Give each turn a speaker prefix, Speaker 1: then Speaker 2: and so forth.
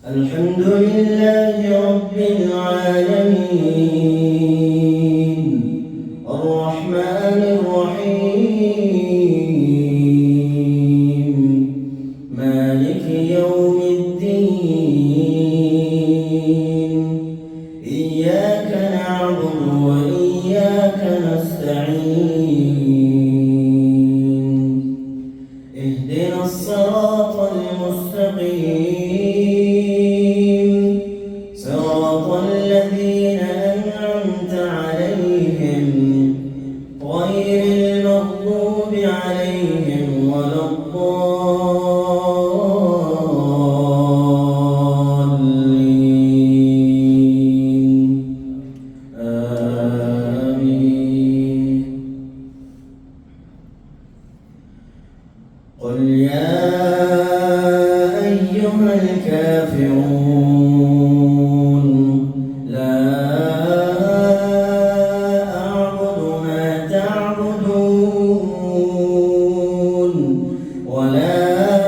Speaker 1: الحمد لله رب العالمين الرحمن الرحيم مالك يوم الدين إياك نعبد وإياك نستعين اهدنا الصراط المستقيم صراط الذين أنعمت عليهم غير المغضوب عليهم ولا الضالين آمين. قل يا أيها الكافرون لا أعبد ما تعبدون ولا